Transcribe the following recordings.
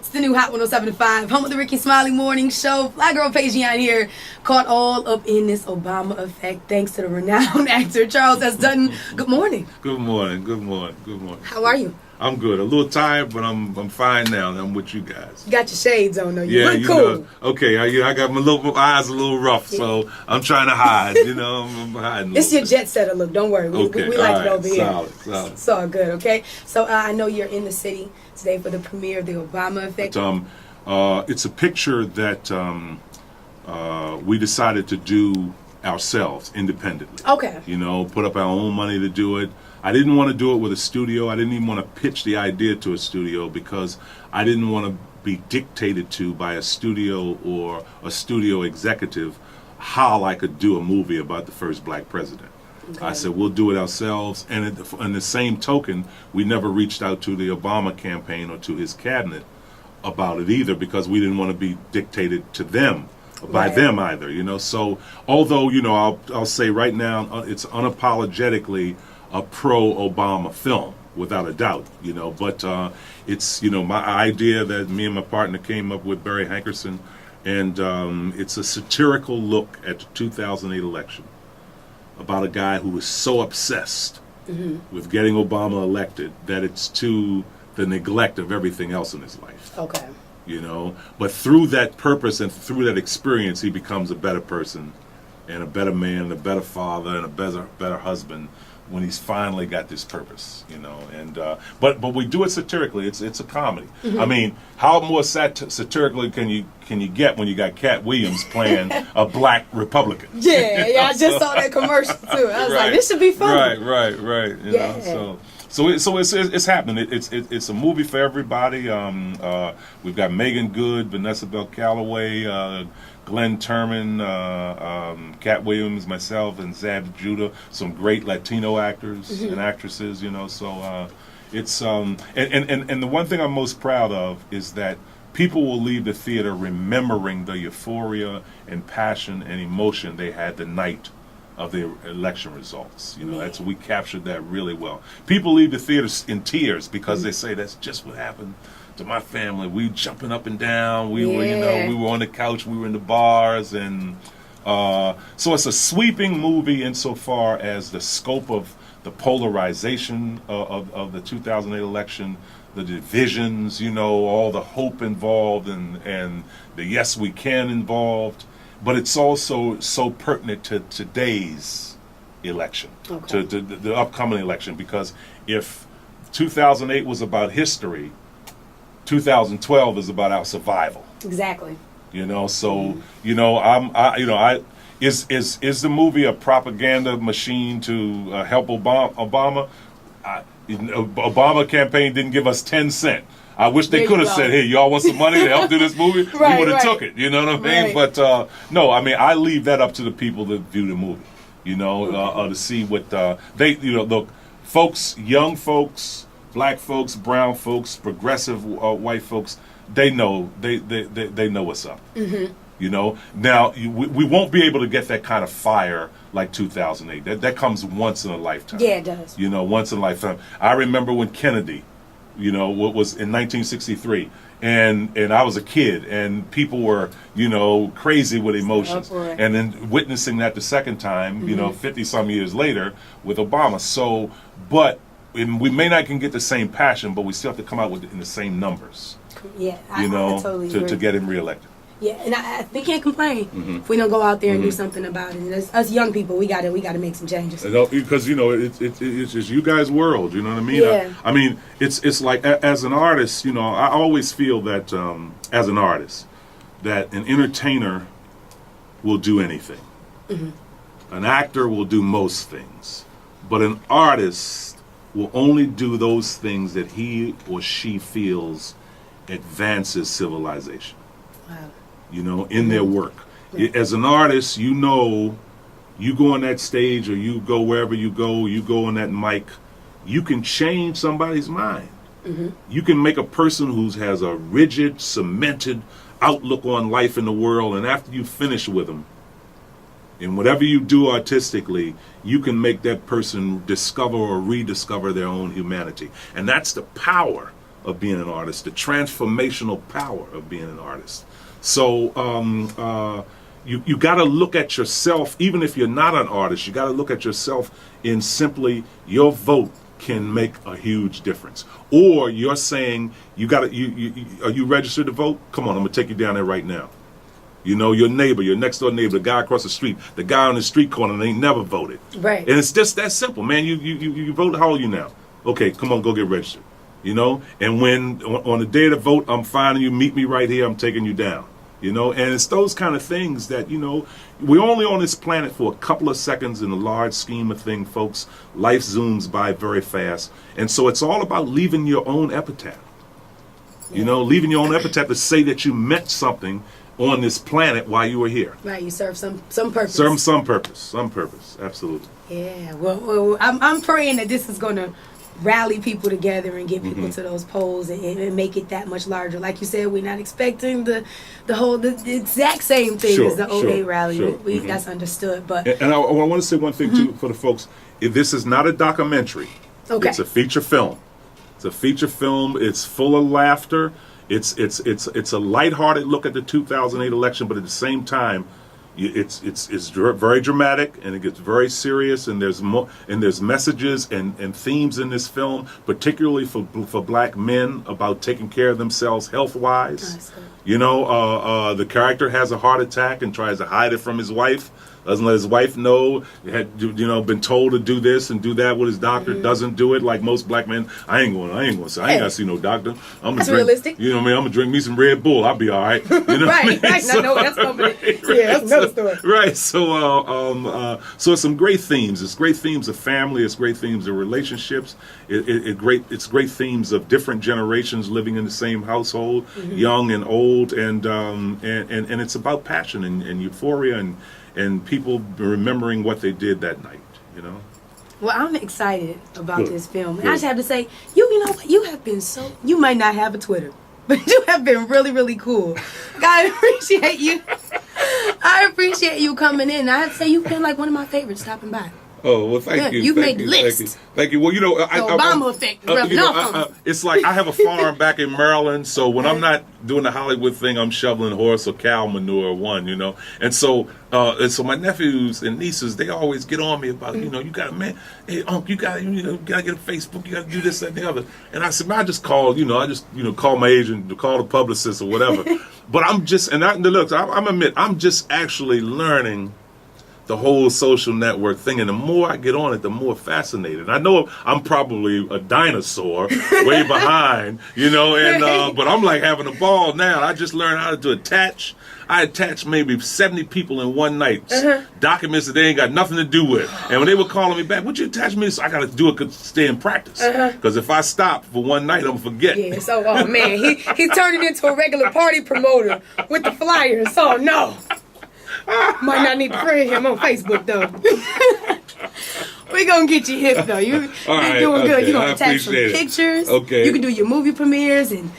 It's the new Hot 107.5, home of the Ricky Smiley Morning Show. Fly girl Paigion here, caught all up in this Obama effect thanks to the renowned actor Charles S. Dutton. Good morning. Good morning. Good morning. Good morning. How are you? I'm good. A little tired, but I'm fine now. I'm with you guys. You got your shades on though. You look you cool. know, okay, I got my eyes a little rough, so I'm trying to hide. You know, I'm hiding. It's your jet setter look. Don't worry. We like it over here. Solid. It's all good. Okay. So I know you're in the city today for the premiere of the Obama effect. It's a picture that we decided to do ourselves independently. Okay. You know, put up our own money to do it. I didn't want to do it with a studio. I didn't even want to pitch the idea to a studio because I didn't want to be dictated to by a studio or a studio executive how I could do a movie about the first black president. Okay. I said, we'll do it ourselves. And in the same token, we never reached out to the Obama campaign or to his cabinet about it either because we didn't want to be dictated to them. By them either, you know. So although, you know, I'll say right now it's unapologetically a pro-Obama film without a doubt, you know, but it's, you know, my idea that me and my partner came up with, Barry Hankerson, and it's a satirical look at the 2008 election about a guy who was so obsessed with getting Obama elected that it's to the neglect of everything else in his life. Okay. You know, but through that purpose and through that experience, he becomes a better person and a better man, and a better father, and a better husband when he's finally got this purpose, you know. And but we do it satirically. It's a comedy. I mean, how more satirically can you get when you got Cat Williams playing a black Republican? Yeah, I just saw that commercial too. I was like, this should be fun. Right. You know, so it's happening. It's a movie for everybody. We've got Megan Good, Vanessa Bell Calloway, Glenn Turman, Cat Williams, myself, and Zab Judah. Some great Latino actors and actresses. You know, so it's and the one thing I'm most proud of is that people will leave the theater remembering the euphoria and passion and emotion they had the night of the election results. You know, we captured that really well. People leave the theater in tears because they say that's just what happened to my family. We jumping up and down. We were, you know, we were on the couch. We were in the bars, and so it's a sweeping movie insofar as the scope of the polarization of the 2008 election, the divisions, you know, all the hope involved, and the yes we can involved. But it's also so pertinent to today's election, to the upcoming election, because if 2008 was about history, 2012 is about our survival. Exactly. You know, so you know, is the movie a propaganda machine to help Obama? Obama campaign didn't give us 10 cents. I wish they could have said, hey, y'all want some money to help do this movie? We would have took it, you know what I mean? But no, I mean, I leave that up to the people that view the movie, you know, to see what they, you know, look, folks, young folks, black folks, brown folks, progressive white folks, they know, they know what's up. You know, now we won't be able to get that kind of fire like 2008. That comes once in a lifetime. Yeah, it does. You know, once in a lifetime. I remember when Kennedy, you know, what was in 1963, and I was a kid, and people were, you know, crazy with emotions, and then witnessing that the second time, you know, 50-some years later with Obama. So, but we may not can get the same passion, but we still have to come out with in the same numbers. Yeah, you know, I totally agree. To get him reelected. Yeah, and we can't complain if we don't go out there and do something about it. And us young people, we gotta make some changes. Because you know it's just you guys' world. You know what I mean? Yeah. I mean it's like as an artist, you know, I always feel that as an artist, that an entertainer will do anything. An actor will do most things, but an artist will only do those things that he or she feels advances civilization. Wow. You know, in their work. As an artist, you know, you go on that stage or you go wherever you go on that mic, you can change somebody's mind. You can make a person who has a rigid, cemented outlook on life in the world, and after you finish with them, and whatever you do artistically, you can make that person discover or rediscover their own humanity. And that's the power of being an artist, the transformational power of being an artist. So you got to look at yourself, even if you're not an artist, you got to look at yourself in simply your vote can make a huge difference. Or you're saying you got to, are you registered to vote? Come on, I'm gonna take you down there right now. You know, your neighbor, your next door neighbor, the guy across the street, the guy on the street corner, and ain't never voted. Right. And it's just that simple, man. You vote. How old are you now? Okay, come on, go get registered. You know, and when on the day of the vote, I'm finding you, meet me right here. I'm taking you down. You know, and it's those kind of things that, you know, we're only on this planet for a couple of seconds in the large scheme of things, folks. Life zooms by very fast. And so it's all about leaving your own epitaph. You know, leaving your own epitaph to say that you meant something on this planet while you were here. Right, you serve some purpose. Serve some purpose, absolutely. Yeah, well I'm praying that this is going to rally people together and get people to those polls and make it that much larger. Like you said, we're not expecting the exact same thing as the 08 rally. That's understood. But and I want to say one thing too for the folks. If this is not a documentary. Okay. It's a feature film. It's a feature film. It's full of laughter. It's a lighthearted look at the 2008 election, but at the same time, it's very dramatic, and it gets very serious, and there's messages and themes in this film, particularly for black men, about taking care of themselves health-wise. You know, the character has a heart attack and tries to hide it from his wife. Doesn't let his wife know. Had been told to do this and do that with his doctor. Doesn't do it like most black men. I ain't gotta see no doctor. That's realistic. You know what I mean? I'm gonna drink me some Red Bull. I'll be all right. You know right. No, that's company. Yeah, that's another story. Right. So it's some great themes. It's great themes of family. It's great themes of relationships. It's great themes of different generations living in the same household, young and old, and it's about passion and euphoria and people remembering what they did that night, you know. Well, I'm excited about this film. And I just have to say, you know what? You have been you might not have a Twitter, but you have been really, really cool. I appreciate you. I appreciate you coming in. I have to say, you've been like one of my favorites stopping by. Oh, well, thank you. You've made lists. Thank you. Well, you know, the Obama effect. It's like I have a farm back in Maryland, so when I'm not doing the Hollywood thing, I'm shoveling horse or cow manure you know. And so my nephews and nieces, they always get on me about, you know, you got hey, you got to get a Facebook, you got to do this, that, and the other. And I said, man, I just call my agent, call the publicist or whatever. But I'm just, I'm admit, I'm just actually learning the whole social network thing, and the more I get on it, the more fascinated. I know I'm probably a dinosaur way behind, you know, and but I'm like having a ball now. I just learned how to attach. I attached maybe 70 people in one night, documents that they ain't got nothing to do with. And when they were calling me back, would you attach me? So I got to do it to stay in practice. Because if I stop for one night, I'm going to forget. Yeah, so, oh man, he's turning into a regular party promoter with the flyers. Oh no. Might not need to friend him on Facebook though. We're gonna get you hip though. You're doing good. You're gonna attach some pictures. Okay. You can do your movie premieres and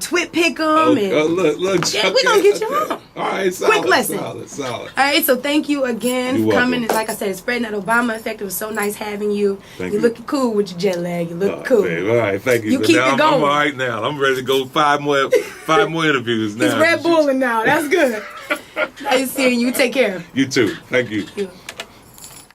twit pick them. Look. Yeah, we're gonna get you on. All right, solid, quick lesson. Solid. All right, so thank you again for coming. And like I said, spreading that Obama effect. It was so nice having you. Thank you. You're looking cool with your jet lag. You look cool. Babe. All right, thank you. You keep it going. I'm all right now. I'm ready to go 5 more interviews now. He's Red Bulling now. That's good. Nice seeing you. Take care. You too. Thank you.